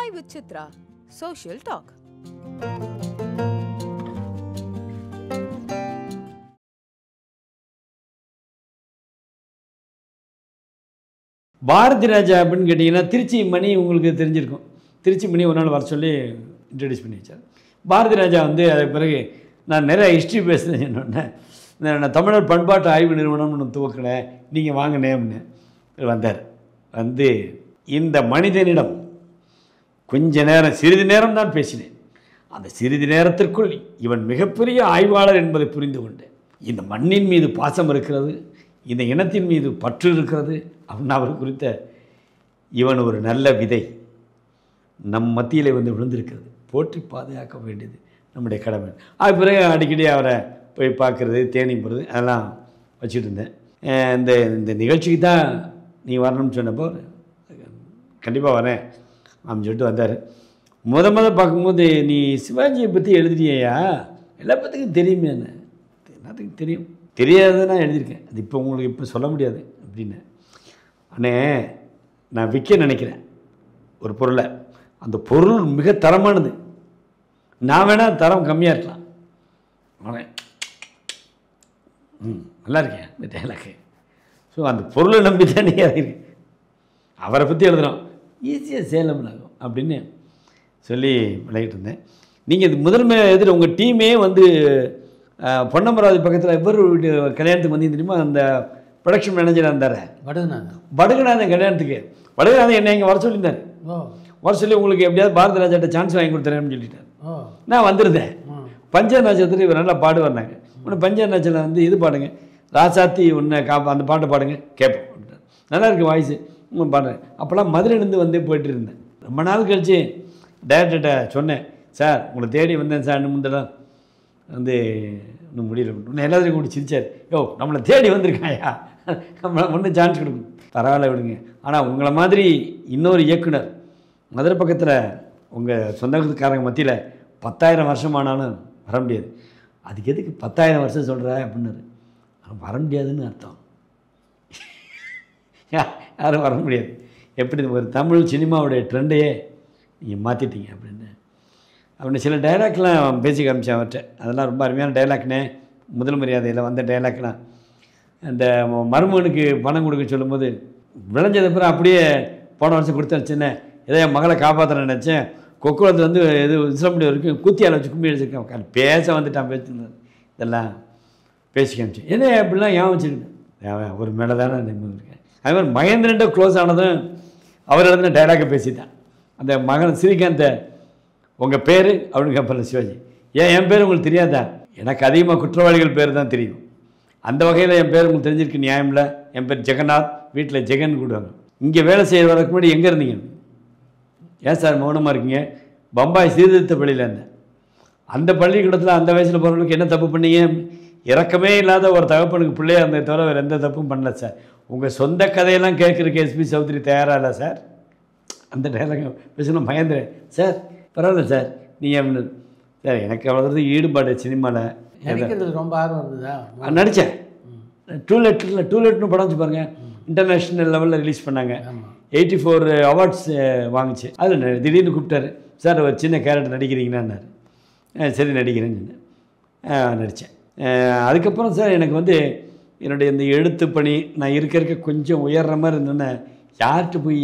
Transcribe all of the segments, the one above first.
Chai with Chitra, Social Talk. Bharathi Raja அப்படின்னு கேட்டிங்கன்னா திருச்சி மணி உங்களுக்கு தெரிஞ்சிருக்கும். திருச்சி மணி ஒரு நாள் வர சொல்லி இன்ட்ரடியூஸ் பண்ணி வச்சார். பாரதி ராஜா வந்து அதுக்கு பிறகு நான் நிறைய ஹிஸ்ட்ரி பேசுகிறேன். என்னொன்னே நான் தமிழர் பண்பாட்டு ஆய்வு நிறுவனம்னு துவக்கினேன், நீங்கள் வாங்கினேன் அப்படின்னு வந்தார். வந்து இந்த மனிதனிடம் கொஞ்ச நேரம் சிறிது நேரம் தான் பேசினேன். அந்த சிறிது நேரத்திற்குள் இவன் மிகப்பெரிய ஆய்வாளர் என்பதை புரிந்து கொண்டேன். இந்த மண்ணின் மீது பாசம் இருக்கிறது, இந்த இனத்தின் மீது பற்று இருக்கிறது அப்படின்னு அவர் குறித்த இவன் ஒரு நல்ல விதை நம் மத்தியில் வந்து விழுந்திருக்கிறது, போற்றி பாதுகாக்க வேண்டியது நம்முடைய கடமை. அது பிறகு அடிக்கடி அவரை போய் பார்க்குறது, தேனி போகிறது அதெல்லாம் வச்சுட்டு இருந்தேன். இந்த இந்த நிகழ்ச்சிக்கு தான் நீ வரணும்னு சொன்னப்போ கண்டிப்பாக வரேன் அப்படின்னு சொல்லிட்டு வந்தார். முத பார்க்கும்போது நீ சிவாஜியை பற்றி எழுதுறியா, எல்லா பற்றிக்கும் தெரியுமே, எல்லாத்துக்கும் தெரியும், தெரியாதுன்னா எழுதியிருக்கேன், அது இப்போ உங்களுக்கு இப்போ சொல்ல முடியாது அப்படின்னு. அண்ணே நான் விற்க நினைக்கிறேன் ஒரு பொருளை, அந்த பொருள் மிக தரமானது, நான் வேணால் தரம் கம்மியாக இருக்கலாம், அவன் நல்லா இருக்கேன் இந்த டைலாக்கு. ஸோ அந்த பொருளை நம்பி தான் நீங்கள் எழுதிருக்கேன், அவரை பற்றி எழுதுகிறோம், ஈஸியாக சேலம் ஆகும் அப்படின்னு சொல்லி விளையிட்டு இருந்தேன். நீங்கள் இது முதன்மை எதிர உங்கள் டீமே வந்து பொன்னமராவதி பக்கத்தில் எவ்வளோ வீட்டு கல்யாணத்துக்கு வந்து தெரியுமா, அந்த ப்ரொடக்ஷன் மேனேஜராக இருந்தார் படுகநாதன் கல்யாணத்துக்கு. படுகநாதன் என்னை இங்கே வர சொல்லியிருந்தார். வர சொல்லி உங்களுக்கு எப்படியாவது பாரதி ராஜாட்ட சான்ஸ் வாங்கி கொடுத்துறேன்னு சொல்லிட்டார். நான் வந்திருந்தேன். பஞ்ச நட்சத்திரம் இவர் நல்லா பாடு வந்தாங்க. ஒன்று பஞ்ச நட்சத்திரம் வந்து இது பாடுங்க, ராசாத்தி உன்னை அந்த பாட்டை பாடுங்க கேட்போம் அப்படின்ட்டு. நல்லா இருக்குது வாய்ஸு பாடுறேன். அப்போல்லாம் மதுரையிலேருந்து வந்து போய்ட்டு இருந்தேன். ரொம்ப நாள் கழிச்சு டைரக்டர்கிட்ட சொன்னேன், சார் உங்களை தேடி வந்தேன் சார், இன்னும் முந்தெல்லாம் வந்து இன்னும் முடியல. இன்னும் எல்லாத்தையும் கூட்டி சிரிச்சார், யோ நம்மளை தேடி வந்திருக்காயா, நம்மளை ஒன்றும் சான்ஸ் கொடுக்கணும், பரவாயில்ல விடுங்க. ஆனால் உங்களை மாதிரி இன்னொரு இயக்குனர் மதுரை பக்கத்தில் உங்கள் சொந்தக்காரங்க மத்தியில் 10,000 வருஷம் ஆனாலும் வர முடியாது. அதுக்கு எதுக்கு 10,000 வருஷம் சொல்கிற அப்படின்னாரு. வர முடியாதுன்னு அர்த்தம், யாரும் வர முடியாது. எப்படி ஒரு தமிழ் சினிமாவுடைய ட்ரெண்டையே நீங்கள் மாற்றிட்டீங்க அப்படின்னு சில டைலாக்லாம் பேசி காமிச்சேன் அவர்கிட்ட. அதெல்லாம் ரொம்ப அருமையான டைலாக்னே. முதல் மரியாதையில் வந்த டைலாக்லாம் அந்த மருமகனுக்கு பணம் கொடுக்க சொல்லும்போது விளைஞ்சது பிறகு அப்படியே போன வருஷம் கொடுத்து வச்சுன்னேன், ஏதோ என் மகளை காப்பாற்ற நினச்சேன், கொக்குளத்தில் வந்து எது விசிலம்படி வரைக்கும் கூத்தியால் வச்சு கும்பி அடிச்சிருக்கேன், பேச வந்துட்டான் பேசுனது இதெல்லாம் பேசி காமிச்சேன். என்ன அப்படிலாம் ஏன் வச்சுருக்கேன், ஒரு மேலே தானே இருக்கேன். அது மாதிரி மகேந்திரன்ட்ட க்ளோஸ் ஆனதும் அவர் எழுதின டைலாக்கை பேசிட்டான். அந்த மகன் ஸ்ரீகாந்தை உங்கள் பேர் அப்படின்னு கேட்பல சிவாஜி, ஏன் என் பேர் உங்களுக்கு தெரியாதா, எனக்கு அதிகமாக குற்றவாளிகள் பேர் தான் தெரியும், அந்த வகையில் என் பேர் உங்களுக்கு தெரிஞ்சிருக்கு நியாயம் இல்லை, என் பேர் ஜெகநாத், வீட்டில் ஜெகன் கூடுவாங்க. இங்கே வேலை செய்கிறதுக்கு முன்னாடி எங்கே இருந்தீங்க, ஏன் சார் மௌனமாக இருக்கீங்க, பம்பாய் சீர்திருத்த பள்ளியில் இருந்தேன், அந்த பள்ளிக்கூடத்தில் அந்த வயசில் போகிறவங்களுக்கு என்ன தப்பு பண்ணீங்க, இறக்கமே இல்லாத ஒரு தகப்பனுக்கு பிள்ளையாக இருந்ததை தவிர வேறு எந்த தப்பும் பண்ணல சார், உங்கள் சொந்த கதையெல்லாம் கேட்குறக்கு எஸ்பி சௌத்ரி தயாராக இல்லை சார். அந்த டைலாக் பேசணும் மகேந்திரன், சார் பரவாயில்ல சார் நீங்கள் சார் எனக்கு அவ்வளோ ஈடுபாடு சினிமாவில் நடிக்கிறது ரொம்ப ஆர்வம் இருந்ததா, நடித்தேன். டூலெட்னு படம் வச்சு பாருங்கள், இன்டர்நேஷ்னல் லெவலில் ரிலீஸ் பண்ணாங்க, 84 அவார்ட்ஸ் வாங்கிச்சு. அதில் திடீர்னு கூப்பிட்டாரு, சார் ஒரு சின்ன கேரக்டர் நடிக்கிறீங்கன்னாரு. சரி நடிக்கிறேன்னு நடித்தேன். அதுக்கப்புறம் சார் எனக்கு வந்து என்னுடைய இந்த எழுத்து பணி நான் இருக்க கொஞ்சம் உயர்ற மாதிரி இருந்தோன்னே யார்கிட்ட போய்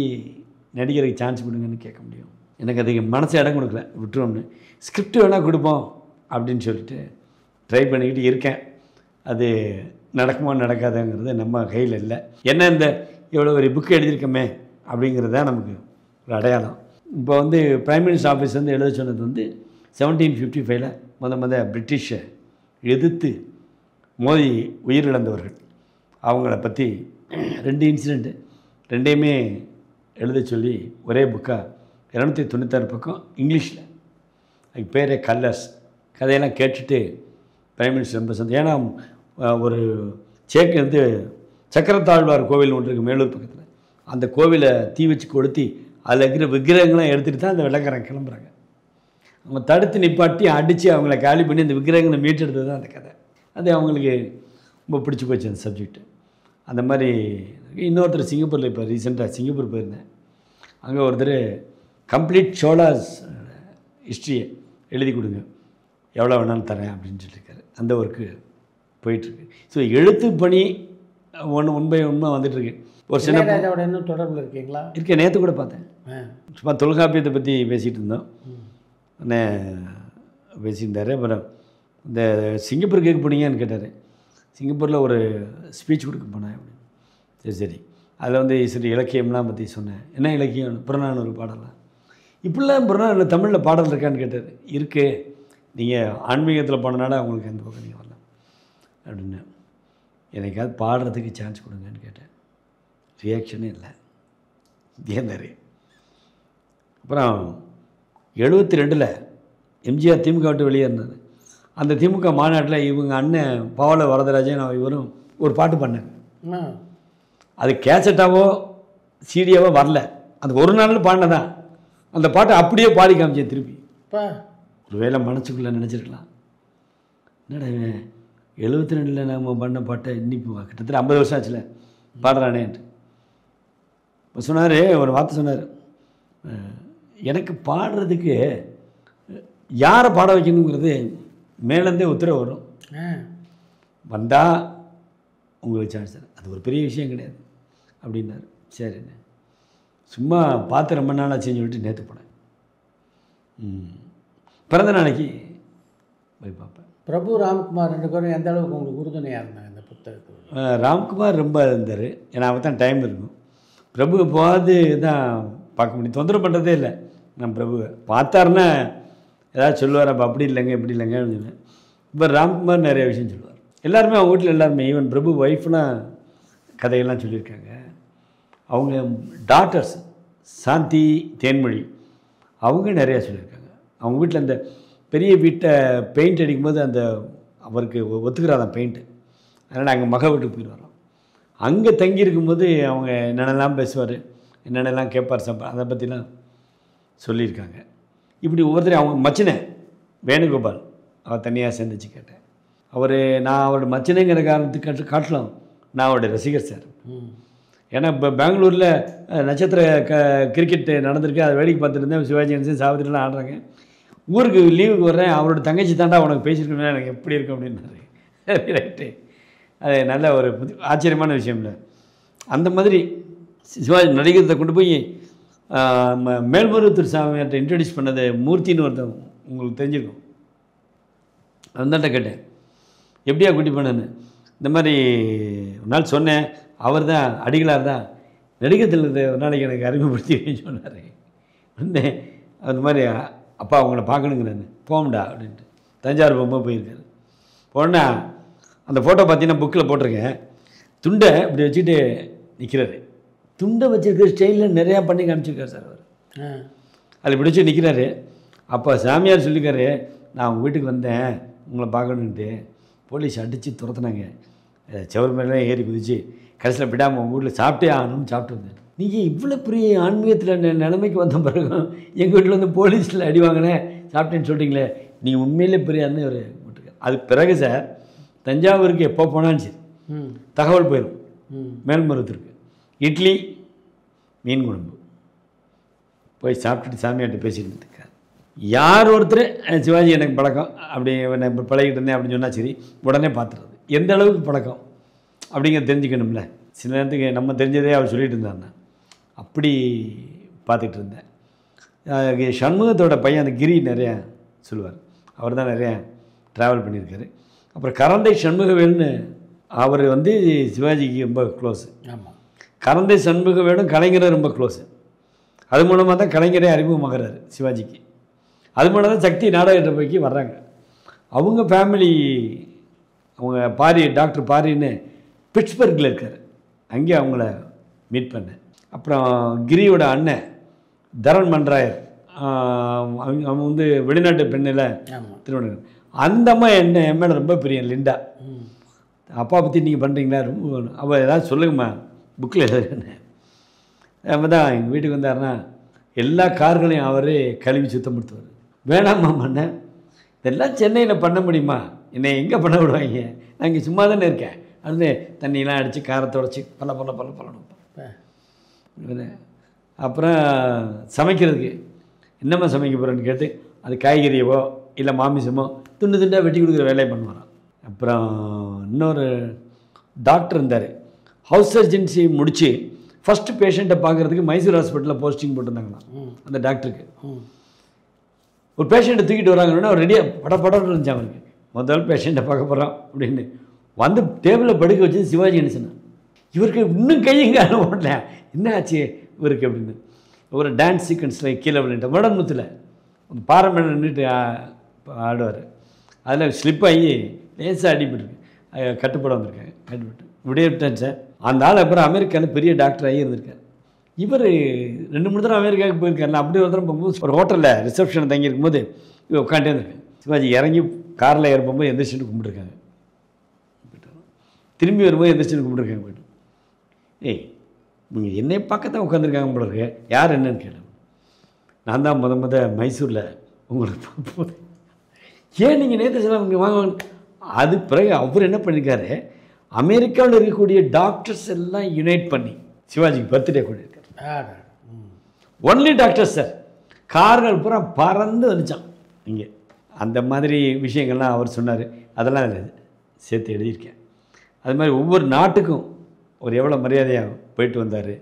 நடிக்கிறதுக்கு சான்ஸ் கொடுங்கன்னு கேட்க முடியும், எனக்கு அதுக்கு மனசு இடம் கொடுக்கல, விட்டுருவோம்னு. ஸ்கிரிப்ட் வேணால் கொடுப்போம் அப்படின்னு சொல்லிட்டு ட்ரை பண்ணிக்கிட்டு இருக்கேன். அது நடக்குமா நடக்காதுங்கிறது நம்ம கையில் இல்லை. என்ன இந்த இவ்வளோ ஒரு புக்கு எழுதியிருக்கோமே அப்படிங்கிறது தான் நமக்கு ஒரு அடையாளம். இப்போ வந்து பிரைம் மினிஸ்டர் ஆஃபீஸ் வந்து எழுத சொன்னது வந்து 1755 முத பிரிட்டிஷை எதிர்த்து மோதி உயிரிழந்தவர்கள் அவங்கள பற்றி 2 இன்சிடெண்ட்டு, ரெண்டையுமே எழுத சொல்லி ஒரே புக்காக 296 பக்கம் இங்கிலீஷில், அதுக்கு பேரே கல்லர்ஸ். கதையெல்லாம் கேட்டுட்டு பிரைம் மினிஸ்டர் ரொம்ப சந்தோஷம். ஏன்னா ஒரு வந்து சக்கரத்தாழ்வார் கோவில் ஒன்று இருக்குது மேலூர் பக்கத்தில், அந்த கோவிலை தீ வச்சு கொளுத்தி அதில் இருக்கிற விக்கிரகங்கள்லாம் எடுத்துகிட்டு தான் அந்த வெள்ளைக்காரன் கிளம்புறாங்க. அவங்க தடுத்து நிப்பாட்டி அடித்து அவங்கள காலி பண்ணி அந்த விக்கிரகங்களை மீட்டெடுத்தது தான் அந்த கதை. அது அவங்களுக்கு ரொம்ப பிடிச்சி போச்சு அந்த சப்ஜெக்ட்டு. அந்த மாதிரி இன்னொருத்தர் சிங்கப்பூரில் இப்போ ரீசெண்டாக சிங்கப்பூர் போயிருந்தேன். அங்கே ஒருத்தர் கம்ப்ளீட் சோழாஸ் ஹிஸ்ட்ரியை எழுதி கொடுங்க, எவ்வளோ வேணாலும் தரேன் அப்படின்னு சொல்லியிருக்காரு. அந்த ஒர்க்கு போயிட்டுருக்கு. ஸோ எழுத்து பணி உண்மை வந்துட்டுருக்கு. ஒரு சின்ன இளையராஜாவோட இன்னும் தொடர்பில் இருக்கீங்களா? இருக்கேன். நேற்று கூட பார்த்தேன். சும்மா தொல்காப்பியத்தை பற்றி பேசிகிட்டு இருந்தோம். பேசியிருந்தார். அப்புறம் இந்த சிங்கப்பூர் கேட்க போனீங்கன்னு கேட்டார். சிங்கப்பூரில் ஒரு ஸ்பீச் கொடுக்க போனேன் அப்படின்னு. சரி அதில் வந்து சரி இலக்கியம்லாம் பற்றி சொன்னேன். என்ன இலக்கியம்? புறநானூறு பாடலாம். இப்படிலாம் புறநானூறு தமிழில் பாடல் இருக்கான்னு கேட்டார். இருக்குது, நீங்கள் ஆன்மீகத்தில் போனனால அவங்களுக்கு எந்த பக்கம் நீங்கள் வரலாம் அப்படின்னு. எனக்காவது பாடுறதுக்கு சான்ஸ் கொடுங்கன்னு கேட்டேன். ரியாக்ஷனே இல்லை. ஏந்தார். அப்புறம் 72 எம்ஜிஆர் திமுக விட்டு வெளியே இருந்தார். அந்த திமுக மாநாட்டில் இவங்க அண்ணன் பாவல வரதராஜன் இவரும் ஒரு பாட்டு பண்ணாங்க. அது கேசட்டாவோ சீடியாவோ வரல, அது ஒரு நாளில் பாடினதான். அந்த பாட்டை அப்படியே பாடி காமிச்சேன் திருப்பி. ஒரு வேளை மனசுக்குள்ளே நினச்சிருக்கலாம், என்னடா 72 நம்ம பண்ண பாட்டை இன்னைக்கு கிட்டத்தட்ட 50 வருஷம் ஆச்சுல பாடுறானேன்ட்டு. இப்போ சொன்னார், ஒரு வார்த்தை சொன்னார், எனக்கு பாடுறதுக்கு யாரை பாட வைக்கணுங்கிறது மேலேருந்தே உத்தரவு வரும், வந்தால் உங்களுக்கு சான்ஸ் தரேன், அது ஒரு பெரிய விஷயம் கிடையாது அப்படின்னாரு. சரிண்ணே, சும்மா பார்த்து ரொம்ப நாள் ஆச்சுன்னு சொல்லிட்டு நேற்று போனேன். பிறந்த நாளைக்கு போய் பார்ப்பேன். பிரபு ராம்குமார் 2 பேரும் எந்த அளவுக்கு உங்களுக்கு உறுதுணையாக இருந்தாங்க இந்த புத்தகத்துக்கு? ராம்குமார் ரொம்ப இருந்தார். ஏன்னா அவன் தான் டைம் இருக்கும். பிரபு போகாது தான் பார்க்க முடியும், தொந்தரவு பண்ணுறதே இல்லை. நான் பிரபுவை பார்த்தாருன்னா ஏதாவது சொல்லுவார், அப்போ அப்படி இல்லைங்க இப்படி இல்லைங்க அப்படின்னு. இப்போ ராம்குமார் நிறைய விஷயம் சொல்லுவார். எல்லாருமே அவங்க வீட்டில் எல்லாருமே, ஈவன் பிரபு ஒய்ஃப்லாம் கதையெல்லாம் சொல்லியிருக்காங்க. அவங்க டாட்டர்ஸ் சாந்தி தேன்மொழி அவங்க நிறையா சொல்லியிருக்காங்க. அவங்க வீட்டில் அந்த பெரிய வீட்டை பெயிண்ட் அடிக்கும்போது அந்த அவருக்கு ஒத்துக்கிறாதான் பெயிண்ட்டு, அதனால் அங்கே மக வீட்டுக்கு போயிடுவாராம். அங்கே தங்கி இருக்கும்போது அவங்க என்னென்னலாம் பேசுவார், என்னென்னலாம் கேட்பார், அதை பற்றிலாம் சொல்லியிருக்காங்க. இப்படி ஒவ்வொருத்தரையும் அவங்க மச்சினை வேணுகோபால் அவர் தனியாக சேர்ந்துச்சு கேட்டேன். நான் அவரோட மச்சினைங்கிற காரணத்துக்கு காட்டலாம் நான் அவருடைய ரசிகர் சார். ஏன்னா இப்போ பெங்களூரில் நட்சத்திர கிரிக்கெட் நடந்திருக்கு, அதை வேடிக்கை பார்த்துருந்தேன். சிவாஜி கணேசன் சாவித்திரிலாம் ஆடுறாங்க. ஊருக்கு லீவுக்கு வர்றேன், அவரோட தங்கச்சி தாண்டா உனக்கு பேசியிருக்கணும், எனக்கு எப்படி இருக்கும் அப்படின்னாரு. சரி ரைட்டு, அது நல்ல ஒரு ஆச்சரியமான விஷயம் இல்லை. அந்த மாதிரி சிவாஜி நடிகத்தை கொண்டு போய் மேல்மருவத்தூர் சாமியார்ட்ட இன்ட்ரடியூஸ் பண்ணது மூர்த்தின்னு ஒருத்தன் உங்களுக்கு தெரிஞ்சிருக்கும். அந்தாண்ட கேட்டேன், எப்படியா கூட்டி பண்ணேன்னு. இந்த மாதிரி ஒரு நாள் சொன்னேன், அவர் தான் அடிகளார் தான் நடிகத்தில் ஒரு நாளைக்கு எனக்கு அறிமுகப்படுத்தி சொன்னார். வந்தேன், அந்த மாதிரி அப்பா அவங்கள பார்க்கணுங்கிறேன்னு. போம்டா அப்படின்ட்டு தஞ்சாவூர் போகும்போது போயிருக்காரு. போனா அந்த ஃபோட்டோ பார்த்தீங்கன்னா புக்கில் போட்டிருக்கேன். துண்டை இப்படி வச்சுட்டு நிற்கிறாரு. துண்டை வச்சுருக்கிற ஸ்டைலில் நிறையா பண்ணி காமிச்சிருக்காரு சார் அவர். அதில் இப்படி வச்சு நிற்கிறாரு. அப்போ சாமியார் சொல்லிக்காரு, நான் உங்கள் வீட்டுக்கு வந்தேன் உங்களை பார்க்கணுன்ட்டு, போலீஸ் அடித்து துரத்துனாங்க, செவர் மேலே ஏறி குதிச்சு கடைசியில் விடாமல் உங்கள் வீட்டில் சாப்பிட்டே ஆகணும்னு சாப்பிட்டு வந்தேன். நீங்கள் இவ்வளோ பெரிய ஆன்மீகத்தில் நிலைமைக்கு வந்த பிறகு எங்கள் வீட்டில் வந்து போலீஸில் அடி வாங்கினேன் சாப்பிட்டேன்னு சொல்லிட்டீங்களே, நீங்கள் உண்மையிலே பெரியார்னு ஒரு விட்டுருக்காரு. அது பிறகு சார் தஞ்சாவூருக்கு எப்போ போனாலும் சரி தகவல் போயிடும். மேல்மருவத்தூருக்கு இட்லி மீன் குழம்பு போய் சாப்பிட்டுட்டு சாமியார்ட்ட பேசிட்டு இருக்கார். யார் ஒருத்தர் சிவாஜி எனக்கு பழக்கம் அப்படி நான் பழகிட்டு இருந்தேன் அப்படின்னு சொன்னால் சரி உடனே பார்த்துறது. எந்த அளவுக்கு பழக்கம் அப்படிங்கிறத தெரிஞ்சுக்கணும்ல. சில நேரத்துக்கு நம்ம தெரிஞ்சதே அவர் சொல்லிட்டு இருந்தாருன்னா அப்படி பார்த்துக்கிட்டு இருந்தேன். சண்முகத்தோட பையன் அந்த கிரி நிறையா சொல்லுவார். அவர் தான் நிறையா ட்ராவல் பண்ணியிருக்காரு. அப்புறம் கரந்தை சண்முகவேல்னு அவர் வந்து சிவாஜிக்கு ரொம்ப க்ளோஸு. ஆமாம், கரந்தை சண்முகவேலும் கலைஞரை ரொம்ப க்ளோஸு. அது மூலமாக தான் கலைஞரே அறிமுகமாகிறாரு சிவாஜிக்கு. அது மூலம் தான் சக்தி நாடகத்தை போய்க்கு வர்றாங்க. அவங்க ஃபேமிலி, அவங்க பாரி டாக்டர் பாரின்னு பிட்ஸ்பர்கில் இருக்கார், அங்கே அவங்கள மீட் பண்ணேன். அப்புறம் கிரியோட அண்ணன் தரன் மன்ராயர், அவங்க வந்து வெளிநாட்டு பெண்ணில் திருவண்ணூர். அந்த அம்மா என் மேலே ரொம்ப பெரிய லிண்டா, அப்பா பற்றி நீங்கள் பண்ணுறீங்களா, ரொம்ப அவள் ஏதாவது சொல்லுங்கம்மா புக்கில் எழுதுறேன்னு. நம்ம தான் எங்கள் வீட்டுக்கு வந்தாருன்னா எல்லா கார்களையும் அவரே கழுவி சுத்தப்படுத்துவார். வேணாம்மா பண்ண, இதெல்லாம் சென்னையில் பண்ண முடியுமா, என்னை எங்கே பண்ண விடுவாங்க, நான் இங்கே சும்மா தானே இருக்கேன் அது தண்ணியெலாம் அடித்து காரத்தை உடச்சி பல்லணும். அப்புறம் சமைக்கிறதுக்கு என்னம்மா சமைக்க போகிறேன்னு கேட்டு அது காய்கறியவோ இல்லை மாமிசமோ துண்டு துண்டாக வெட்டி கொடுக்குற வேலையை பண்ணுவாராம். அப்புறம் இன்னொரு டாக்டர் இருந்தார். ஹவுஸ் சர்ஜன்சி முடித்து ஃபஸ்ட்டு பேஷண்ட்டை பார்க்குறதுக்கு மைசூர் ஹாஸ்பிட்டலில் போஸ்டிங் போட்டிருந்தாங்களாம். அந்த டாக்டருக்கு ஒரு பேஷண்ட்டை தூக்கிட்டு வராங்கன்னா அவர் ரெடியாக படப்படம் இருந்துச்சு. அவருக்கு முதல் பேஷண்ட்டை பார்க்க போகிறோம் அப்படின்னு வந்து டேபிளில் படுக்க வச்சு சிவாஜி என்ன சொன்னான், இவருக்கு இன்னும் கையங்க ஓடல, என்ன ஆச்சு இவருக்கு அப்படின்னு. ஒரு டான்ஸ் சீக்வன்ஸில் கீழே விழுந்துட்டு மடன்முத்தில் பாறை மேலே நின்றுட்டு ஆடுவார். அதில் ஸ்லிப் ஆகி லேசாக அடிபட்டுருக்கு. கட்டுப்பட வந்திருக்காங்க. கட்டுப்பட்டு இப்படியே விட்டேன் சார். அந்த ஆள் அப்புறம் அமெரிக்காவில் பெரிய டாக்டர் ஆகி இருந்திருக்கார். இவர் 2-3 தடவை அமெரிக்காவுக்கு போயிருக்காருல. அப்படி ஒரு தடவை போகும்போது ஒரு ஹோட்டலில் ரிசப்ஷன் தங்கி இருக்கும்போது இவர் உட்காண்டே இருந்திருக்கேன். சிவாஜி இறங்கி காரில் ஏறும்போது எந்திரிச்சுட்டு கும்பிட்டுருக்காங்க. திரும்பி வரும்போது எந்திரிச்சுட்டு கும்பிட்டுருக்காங்க. போய்ட்டு ஏய் நீங்கள் என்னை பார்க்கத்தான் உட்காந்துருக்காங்க போல இருக்கு, யார் என்னன்னு கேட்டேன். நான் தான் முத மைசூரில் உங்களுக்கு பார்ப்போம். ஏன் நீங்கள் நேற்று சொல்ல இங்கே வாங்க. அது பிறகு அவர் என்ன பண்ணியிருக்காரு, அமெரிக்காவில் இருக்கக்கூடிய டாக்டர்ஸ் எல்லாம் யுனைட் பண்ணி சிவாஜிக்கு பர்த்டே கொண்டிருக்காரு. Only doctors sir. கார்கள் பூரா பறந்து வந்துச்சான் இங்கே. அந்த மாதிரி விஷயங்கள்லாம் அவர் சொன்னார். அதெல்லாம் அதில் சேர்த்து எழுதியிருக்கேன். அது மாதிரி ஒவ்வொரு நாட்டுக்கும் ஒரு எவ்வளோ மரியாதையாக போயிட்டு வந்தார்.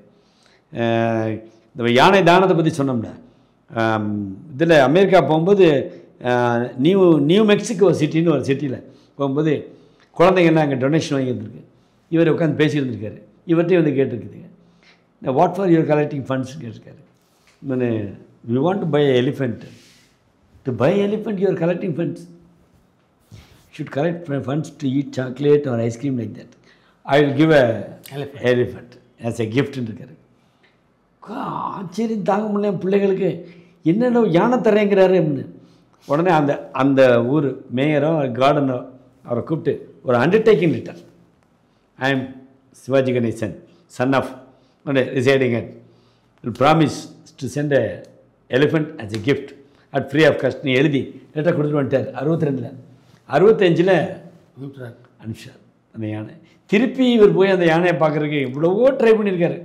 இந்த யானை தானத்தை பற்றி சொன்னோம்ல, இதில் அமெரிக்கா போகும்போது நியூ மெக்சிகோ சிட்டின்னு ஒரு சிட்டியில் போகும்போது குழந்தைங்கள்லாம் அங்கே டொனேஷன் வாங்கி வந்துருக்கு. இவர் உட்காந்து பேசியிருந்துருக்காரு. இவர்கிட்டையும் வந்து கேட்டிருக்குதுங்க, what for your collecting funds கேட்டிருக்காரு. நான் we want to buy elephant. To buy elephant your collecting funds. should collect funds to eat chocolate or ice cream like that. I will give a elephant as a gift இருக்காரு. ஆச்சரியம் தாங்க முடியல பிள்ளைகளுக்கு. என்னென்ன யானை தரேங்கிறாரு அப்படின்னு. உடனே அந்த ஊர் மேயரோ கார்டனோ அவரை கூப்பிட்டு ஒரு undertaking letter. I am Sivaji Ganesan, son of residing at will promise to send a elephant as a gift at free of காஸ்ட்னு எழுதி லெட்டர் கொடுத்துட்டு வந்துட்டார். 62ல் 65ல் அனுப்பிச்சார் அந்த யானை. திருப்பி இவர் போய் அந்த யானையை பார்க்குறதுக்கு இவ்வளவோ ட்ரை பண்ணியிருக்காரு.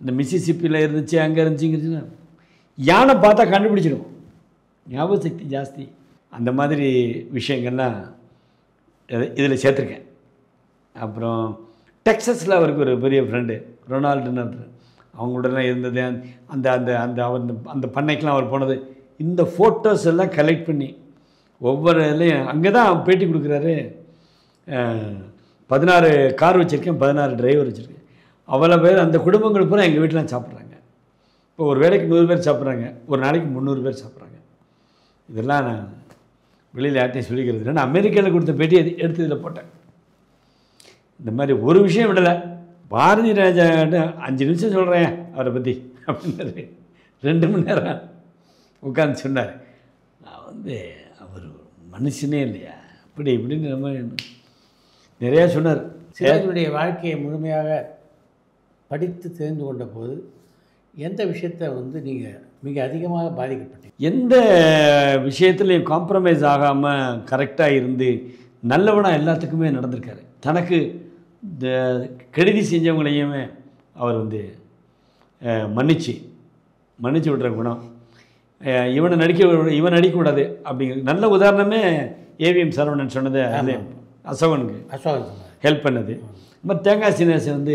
இந்த மிசிசிப்பியில் இருந்துச்சு, அங்கே இருந்துச்சுங்கிறதுன்னா யானை பார்த்தா கண்டுபிடிச்சிடும். ஞாபக சக்தி ஜாஸ்தி. அந்த மாதிரி விஷயங்கள்லாம் இதில் சேர்த்துருக்கேன். அப்புறம் டெக்ஸஸில் அவருக்கு ஒரு பெரிய ஃப்ரெண்டு ரொனால்டுன்னு ஒருத்தர், அவங்களுடன் இருந்தது. அந்த அந்த அந்த அவர் அந்த பண்ணைக்கெலாம் அவர் போனது. இந்த ஃபோட்டோஸ் எல்லாம் கலெக்ட் பண்ணி ஒவ்வொரு இதுலையும் அங்கே தான் பேட்டி கொடுக்குறாரு. 16 கார் வச்சுருக்கேன், 16 டிரைவர் வச்சுருக்கேன். அவ்வளோ பேர் அந்த குடும்பங்கள் பூரா எங்கள் வீட்டில் சாப்பிட்றாங்க. இப்போ ஒரு வேளைக்கு 100 பேர் சாப்பிட்றாங்க, ஒரு நாளைக்கு 300 பேர் சாப்பிட்றாங்க. இதெல்லாம் நான் வெளியில் யார்ட்டையும் சொல்லிக்கிறது இல்லை. நான் அமெரிக்காவில் கொடுத்த பேட்டி எடுத்து இதில் போட்டேன். இந்த மாதிரி ஒரு விஷயம் விடலை. பாரதி ராஜாட்ட 5 நிமிஷம் சொல்கிறேன் அவரை பற்றி அப்படின்னாரு. 2 மணி நேரம் உட்காந்து சொன்னார். நான் அவர் மனுஷனே இல்லையா அப்படி இப்படின்னு நம்ம நிறையா சொன்னார். சிவாஜியுடைய வாழ்க்கையை முழுமையாக படித்து தெரிந்து கொண்ட போது எந்த விஷயத்தை நீங்கள் மிக அதிகமாக பாதிக்கப்பட்டீங்க? எந்த விஷயத்துலையும் காம்ப்ரமைஸ் ஆகாமல் கரெக்டாக இருந்து நல்லவனாக எல்லாத்துக்குமே நடந்திருக்காரு. தனக்கு இந்த கெடுதி செஞ்சவங்களையுமே அவர் மன்னிச்சு விடுற குணம். இவன் நடிக்கக்கூடாது அப்படிங்கிற நல்ல உதாரணமே ஏவிஎம் சரவணன் சொன்னது. அது அசோகனுக்கு ஹெல்ப் பண்ணது. இந்த மாதிரி தேங்காய் சீனிவாசன்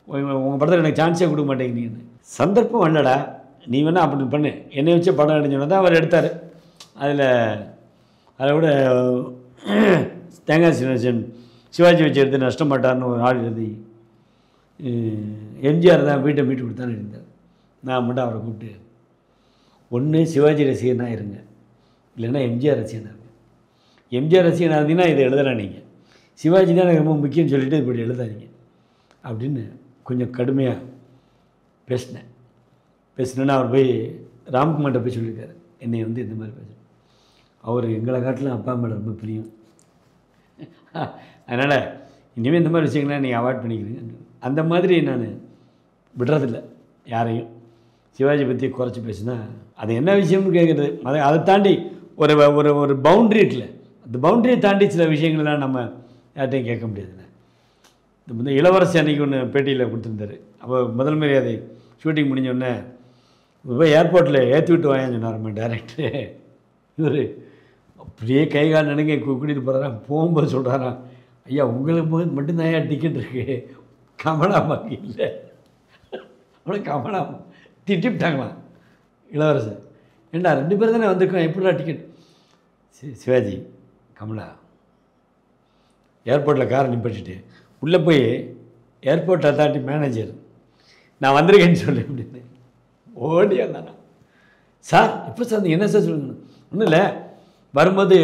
உங்கள் படத்தில் எனக்கு சான்ஸே கொடுக்க மாட்டேங்கிறீங்கன்னு. சந்தர்ப்பம் இல்லைடா, நீ வேணா அப்படி பண்ணு, என்னை வச்சு படம் எடுஞ்சோன்னா தான் அவர் எடுத்தார். அதை விட தேங்காய் சீனிவாசன் சிவாஜி வச்சு எடுத்து நஷ்டமாட்டார்னு ஒரு ஆள் எழுதி எம்ஜிஆர் தான் வீட்டை மீட்டு கொடுத்தான்னு இருந்தார். நான் மட்டும் அவரை கூப்பிட்டு, ஒன்று சிவாஜி ரசிகனாக இருங்க, இல்லைன்னா எம்ஜிஆர் ரசிகனாக இருங்க. எம்ஜிஆர் ரசிகனாக இருந்தீங்கன்னா இதை எழுதுறேன், நீங்கள் சிவாஜி தான் எனக்கு ரொம்ப முக்கியம்னு சொல்லிவிட்டு இப்படி எழுதாதீங்க அப்படின்னு கொஞ்சம் கடுமையாக பேசினேன்னா அவர் போய் ராம்குமார்கிட்ட போய் சொல்லியிருக்காரு, என்னை இந்த மாதிரி பேசுகிறேன். அவர் எங்களை காட்டிலும் அப்பா மேலே ரொம்ப பிரியம். அதனால் இனிமேல் இந்த மாதிரி விஷயங்கள்லாம் நீங்கள் அவாய்ட் பண்ணிக்கிறீங்க. அந்த மாதிரி நான் விடுறதில்லை யாரையும். சிவாஜி பற்றி குறைச்சி பேசுனா அது என்ன விஷயம்னு கேட்குறது. அதை தாண்டி ஒரு ஒரு ஒரு பவுண்ட்ரி இருக்குல்ல, அந்த பவுண்ட்ரியை தாண்டி சில விஷயங்கள்லாம் நம்ம யார்ட்டையும் கேட்க முடியாதுல்ல. இந்த இளவரசி அன்றைக்கி ஒன்று பேட்டியில் கொடுத்துருந்தாரு. அப்போ முதல் மரியாதை ஷூட்டிங் முடிஞ்சோடனே போய் ஏர்போர்ட்டில் ஏற்றி விட்டு வாங்கன்னு சொன்னாரம்மா டேரக்டரு. இவர் அப்படியே கை கால் நடுங்க கூட்டிகிட்டு போகிறாராம். போகும்போது சொல்கிறாராம், ஐயா உங்களுக்கு மட்டும்தான் ஐயா டிக்கெட் இருக்குது, கமலாமாக்கு இல்லை. அவனை கமலாமா திட்டிவிட்டாங்களாம் இளவரசர். ஏண்டா 2 பேர் தானே வந்திருக்கோம், எப்படிடா டிக்கெட்? சிவாஜி கமலா ஏர்போர்ட்டில் காரை நிப்பாட்டிட்டு உள்ளே போய் ஏர்போர்ட் அத்தாரிட்டி மேனேஜர் நான் வந்திருக்கேன்னு சொல்லு அப்படின்னு ஓடி வந்தானா. சார் எப்போ சார் நீங்கள் என்ன சார் சொல்லுங்க? ஒன்றும் இல்லை, வரும்போது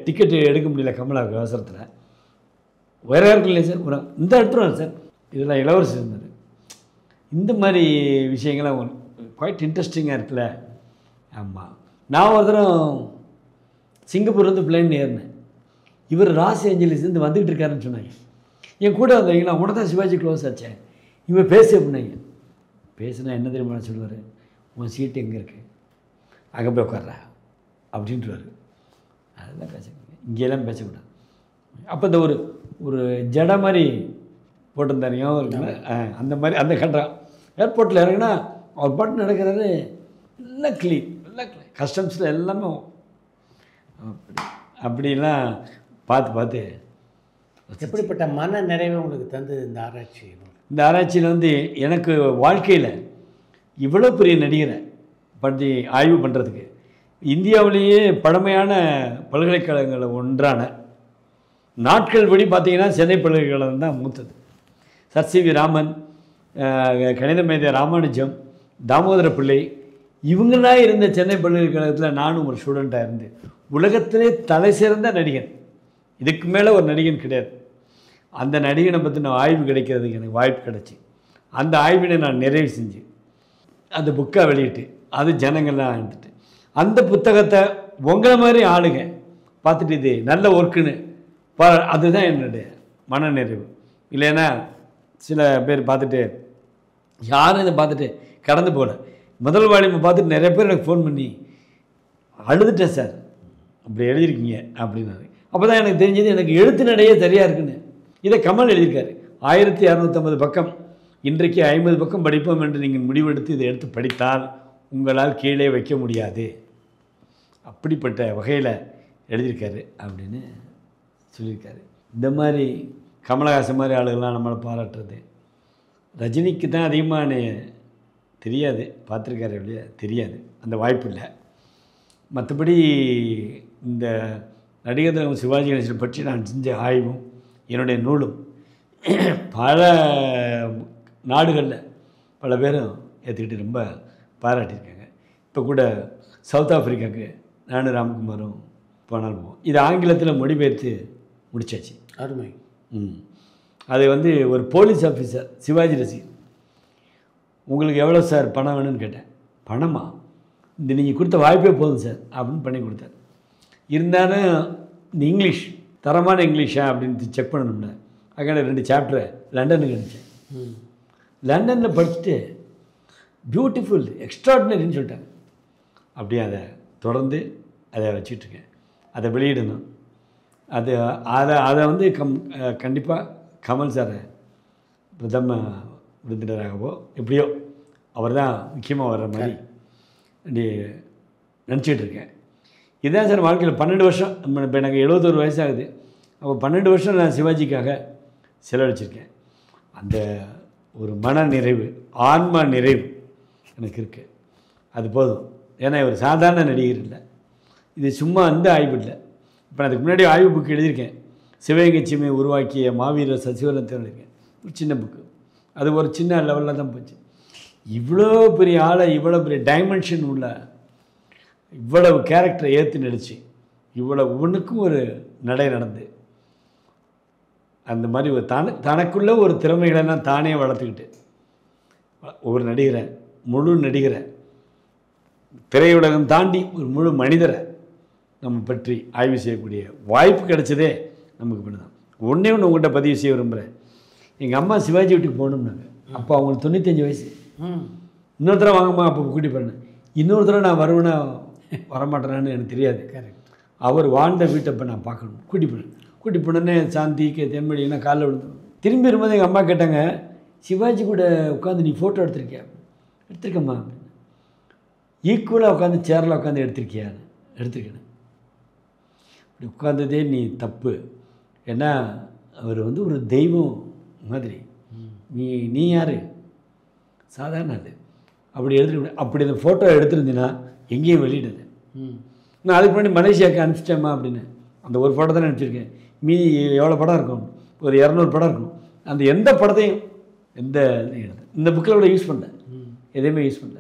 டிக்கெட்டு எடுக்க முடியல கமலாவுக்கு அவசரத்தில். வேறு யாருக்கும் இல்லை சார், இந்த எடுத்துருவாங்க சார். இதெல்லாம் இளவரசர் இருந்தார். இந்த மாதிரி விஷயங்கள்லாம் குவைட் இன்ட்ரெஸ்டிங்காக இருக்குல்ல. ஆமாம், நான் ஒரு தரம் சிங்கப்பூர்லேருந்து பிளேன் ஏறினேன். இவர் லாஸ் ஏஞ்சலிஸ்லேருந்து வந்துக்கிட்டு இருக்காருன்னு சொன்னாங்க. என் கூட வந்தவங்களா உன தான் சிவாஜி க்ளோஸ் ஆச்சேன், இவன் பேச அப்படின்னாங்க. பேசுனா என்ன தெரியுமா சொல்லுவார், உன் சீட்டு எங்கே இருக்குது, அங்கே போய் உட்கார்றா அப்படின்ட்டுருவார். அதெல்லாம் பேசக்கூடாது, இங்கேயெல்லாம் பேசக்கூடாது. அப்போ இந்த ஒரு ஜடை மாதிரி போட்டிருந்தாருங்க இருக்குல்ல, அந்த மாதிரி அந்த கண்டான். ஏர்போர்ட்டில் இறங்கினா அவர் பாட்டு நடக்கிறாரு, எல்லாம் க்ளீன், கஸ்டம்ஸில் எல்லாமே அப்படிலாம் பார்த்து எப்படிப்பட்ட மன நிறைவை உங்களுக்கு தந்தது இந்த ஆராய்ச்சி? இந்த ஆராய்ச்சியில் வந்து எனக்கு வாழ்க்கையில் இவ்வளோ பெரிய நடிகரை பற்றி ஆய்வு பண்ணுறதுக்கு இந்தியாவிலேயே பழமையான பல்கலைக்கழகங்களில் ஒன்றான நாட்கள் படி பார்த்திங்கன்னா சென்னை பல்கலைக்கழகம் தான் மூத்தது. Sir CV. ராமன், கணித மேதை ராமானுஜம், தாமோதர பிள்ளை, இவங்களாம் இருந்த சென்னை பல்கலைக்கழகத்தில் நானும் ஒரு ஸ்டூடெண்ட்டாக இருந்து உலகத்திலே தலை சிறந்த நடிகன், இதுக்கு மேலே ஒரு நடிகன் கிடையாது. அந்த நடிகனை பற்றின ஆய்வு கிடைக்கிறதுக்கு எனக்கு வாய்ப்பு கிடச்சி அந்த ஆய்வினை நான் நிறைவு செஞ்சு அந்த புக்கை வெளியிட்டு அது ஜனங்கள்லாம் எடுத்துட்டு அந்த புத்தகத்தை உங்களை மாதிரி ஆளுங்க பார்த்துட்டு இது நல்ல ஒர்க்குன்னு அதுதான் என்னுடைய மன நிறைவு. இல்லைன்னா சில பேர் பார்த்துட்டு யாரும் இதை பார்த்துட்டு கடந்து போகல. முதல் வால்யூமை பார்த்துட்டு நிறைய பேர் எனக்கு ஃபோன் பண்ணி அழுதுட்டேன் சார் அப்படி எழுதியிருக்கீங்க அப்படின்னாரு. அப்போ தான் எனக்கு தெரிஞ்சது எனக்கு எழுத்து நடையே சரியாக இருக்குன்னு. இதை கமல் எழுதியிருக்காரு. 1250 பக்கம், இன்றைக்கு 50 பக்கம் படிப்போம் என்று நீங்கள் முடிவெடுத்து இதை எடுத்து படித்தால் உங்களால் கீழே வைக்க முடியாது, அப்படிப்பட்ட வகையில் எழுதியிருக்காரு அப்படின்னு சொல்லியிருக்காரு. இந்த மாதிரி கமலஹாசன் மாதிரி ஆளுகள்லாம் நம்மளை பாராட்டுறது. ரஜினிக்கு தான் அதிகமான தெரியாது, பார்த்துருக்காரு இல்லையா, தெரியாது, அந்த வாய்ப்பு இல்லை. மற்றபடி இந்த நடிகர் திலகம் சிவாஜி கணேசனை பற்றி நான் செஞ்ச ஆய்வும் என்னுடைய நூலும் பல நாடுகளில் பல பேரும் ஏற்றுக்கிட்டு ரொம்ப பாராட்டியிருக்காங்க. இப்போ கூட சவுத் ஆஃப்ரிக்காவுக்கு நானும் ராம்குமாரும் போனால் போவோம். இது ஆங்கிலத்தில் மொழிபெயர்த்து முடிச்சாச்சு. அருமை. அது வந்து ஒரு போலீஸ் ஆஃபீஸர் சிவாஜி ரசிகர், உங்களுக்கு எவ்வளோ சார் பணம் வேணும்னு கேட்டேன். பணமா, இந்த நீங்கள் கொடுத்த வாய்ப்பே போதும் சார் அப்படின்னு பண்ணி கொடுத்தார். இருந்தாலும் இந்த இங்கிலீஷ் தரமான இங்கிலீஷா அப்படின்னு செக் பண்ணணும்ல, அதுக்கான 2 சாப்டரை லண்டனுக்கு அனுப்பிச்சேன். லண்டனில் படிச்சுட்டு பியூட்டிஃபுல் எக்ஸ்ட்ராடினரின்னு சொல்லிட்டாங்க. அப்படியே அதை தொடர்ந்து அதை வச்சிட்ருக்கேன். அதை வெளியிடணும். அதை வந்து கண்டிப்பாக கமல் சாரை பிரதம விருந்தினராகவோ எப்படியோ அவர் தான் முக்கியமாக வர்ற மாதிரி அப்படி நினச்சிக்கிட்டு இருக்கேன். இதுதான் சார் வாழ்க்கையில் 12 வருஷம். இப்போ எனக்கு 71 வயசாகுது. அப்போ 12 வருஷம் நான் சிவாஜிக்காக செலவழிச்சிருக்கேன். அந்த ஒரு மன நிறைவு, ஆன்மா நிறைவு எனக்கு இருக்குது. அது போதும். ஏன்னா ஒரு சாதாரண நடிகர் இல்லை, இது சும்மா அந்த ஆய்வு இல்லை. இப்போ அதுக்கு முன்னாடி ஆய்வு புக்கு எழுதியிருக்கேன். சிவகங்கை சீமையை உருவாக்கிய மாவீரர் சசிவரன் எழுதியிருக்கேன், ஒரு சின்ன புக்கு. அது ஒரு சின்ன லெவலில் தான் போச்சு. இவ்வளோ பெரிய ஆளை, இவ்வளோ பெரிய டைமென்ஷன் உள்ள, இவ்வளவு கேரக்டரை ஏற்று நடிச்சு, இவ்வளோ ஒவ்வொன்றுக்கும் ஒரு நடை நடந்து, அந்த மாதிரி ஒரு தனக்குள்ளே ஒரு திறமைகளெல்லாம் தானே வளர்த்துக்கிட்டு ஒரு நடிகரை, முழு நடிகரை, திரையுலகம் தாண்டி ஒரு முழு மனிதரை நம்ம பற்றி ஆய்வு செய்யக்கூடிய வாய்ப்பு கிடைச்சதே நமக்கு பண்ணுதான். ஒன்றே ஒன்று உங்கள்கிட்ட பதிவு செய்ய விரும்புகிறேன். எங்கள் அம்மா சிவாஜி வீட்டுக்கு போகணும்னாங்க. அப்போ அவங்களுக்கு 95 வயசு. இன்னொரு தடவை வாங்கம்மா அப்போ கூட்டி போனேன். இன்னொரு தடவை நான் வருவேன்னா வரமாட்டேனான்னு எனக்கு தெரியாது. அவர் வாழ்ந்த வீட்டை இப்போ நான் பார்க்கணும். கூட்டி போனேன்னே சாந்தி தென்மொழின்னா காலைல விழுந்தோம். திரும்பி வரும்போது எங்கள் அம்மா கேட்டாங்க, சிவாஜி கூட உட்காந்து நீ ஃபோட்டோ எடுத்திருக்கியா? எடுத்திருக்கம்மா. ஈக்குவலாக உட்காந்து சேரில் உட்காந்து எடுத்திருக்கியான்னு எடுத்துருக்கேன். இப்படி உட்காந்ததே நீ தப்பு. ஏன்னா அவர் வந்து ஒரு தெய்வம் மாதிரி. நீ யார்? சாதாரண ஆள். அப்படி எடுத்துட்டு அப்படி அந்த ஃபோட்டோ எடுத்துருந்தீங்கன்னா எங்கேயும் வெளியிடுது. நான் அதுக்கு முன்னாடி மலேசியாவுக்கு அனுப்பிச்சிட்டேம்மா அப்படின்னு. அந்த ஒரு ஃபோட்டோ தானே அனுப்பிச்சிருக்கேன். மீதி எவ்வளோ படம் இருக்கும்? ஒரு 200 படம் இருக்கும். அந்த எந்த படத்தையும் எந்த இந்த புக்கில் கூட யூஸ் பண்ணல, எதையுமே யூஸ் பண்ணல.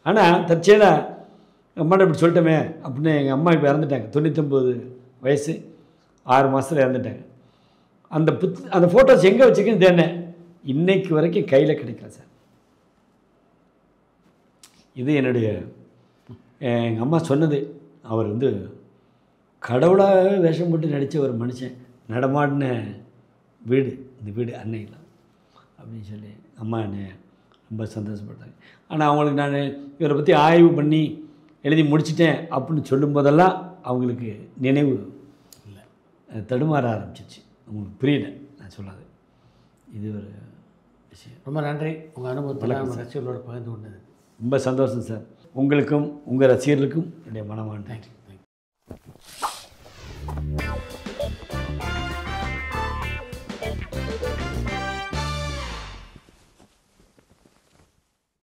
ஆனால் தற்செயலாக அம்மாட்ட இப்படி சொல்லிட்டோமே அப்படின்னு. எங்கள் அம்மா இப்போ இறந்துட்டாங்க, 99 வயசு, 6 மாதத்தில் இறந்துட்டாங்க. அந்த ஃபோட்டோஸ் எங்கே வச்சுருக்கேன்னு தேடினேன். இன்னைக்கு வரைக்கும் கையில் கிடைக்கல சார். இது என்னுடைய எங்கள் அம்மா சொன்னது. அவர் வந்து கடவுளாக வேஷம் போட்டு நடித்த ஒரு மனுஷன், நடமாடின வீடு இந்த வீடு அன்னையில் அப்படின்னு சொல்லி அம்மா என்னை ரொம்ப சந்தோஷப்பட்டாங்க. ஆனால் அவங்களுக்கு நான் இவரை பற்றி ஆய்வு பண்ணி எழுதி முடிச்சிட்டேன் அப்படின்னு சொல்லும்போதெல்லாம் அவங்களுக்கு நினைவு இல்லை, தடுமாற ஆரம்பிச்சிச்சு. அவங்களுக்கு புரியல நான் சொல்லாது. இது ஒரு விஷயம். ரொம்ப நன்றி. உங்கள் அனுபவத்தில் நம்ம ரசிகர்களோட பகிர்ந்து கொண்டது ரொம்ப சந்தோஷம் சார். உங்களுக்கும் உங்கள் ரசிகர்களுக்கும் என்னுடைய மனமான தேங்க்யூ.